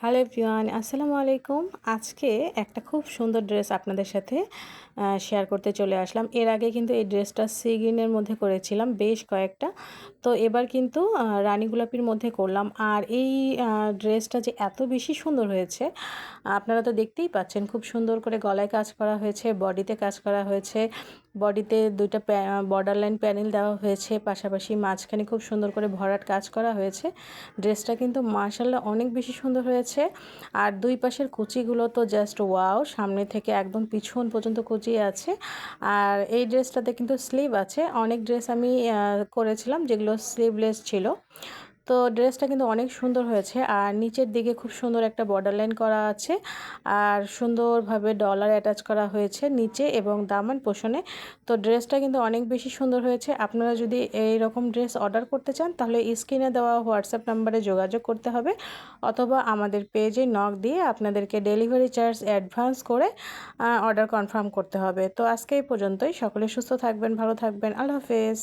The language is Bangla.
হ্যালো এভরিওয়ান, আসসালামু আলাইকুম। আজকে একটা খুব সুন্দর ড্রেস আপনাদের সাথে শেয়ার করতে চলে আসলাম। এর আগে কিন্তু এই ড্রেসটা সি গ্রিনের মধ্যে করেছিলাম বেশ কয়েকটা। তো এবার কিন্তু রানী গোলাপির মধ্যে করলাম। আর এই ড্রেসটা যে এত বেশি সুন্দর হয়েছে আপনারা তো দেখতেই পাচ্ছেন। খুব সুন্দর করে গলায় কাজ করা হয়েছে, বডিতে কাজ করা হয়েছে। বডিতে দুইটা বর্ডার লাইন প্যানেল দেওয়া হয়েছে, পাশাপাশি মাঝখানে খুব সুন্দর করে ভরাট কাজ করা হয়েছে। ড্রেসটা কিন্তু মাশাআল্লাহ অনেক বেশি সুন্দর হয়েছে। আর দুই পাশের কুচিগুলো তো জাস্ট ওয়াও, সামনে থেকে একদম পিছন পর্যন্ত কুচি আছে। আর এই ড্রেসটাতে কিন্তু স্লিভ আছে। অনেক ড্রেস আমি করেছিলাম যেগুলো স্লিভলেস ছিল। তো ড্রেসটা কিন্তু অনেক সুন্দর হয়েছে। আর নিচের দিকে খুব সুন্দর একটা বর্ডার লাইন করা আছে, আর সুন্দরভাবে ডলার অ্যাটাচ করা হয়েছে নিচে এবং দামান পোষণে। তো ড্রেসটা কিন্তু অনেক বেশি সুন্দর হয়েছে। আপনারা যদি এই রকম ড্রেস অর্ডার করতে চান তাহলে স্ক্রিনে দেওয়া হোয়াটসঅ্যাপ নাম্বারে যোগাযোগ করতে হবে, অথবা আমাদের পেজে নক দিয়ে আপনাদেরকে ডেলিভারি চার্জ অ্যাডভান্স করে অর্ডার কনফার্ম করতে হবে। তো আজকে এই পর্যন্তই। সকলে সুস্থ থাকবেন, ভালো থাকবেন। আল্লাহ হাফেজ।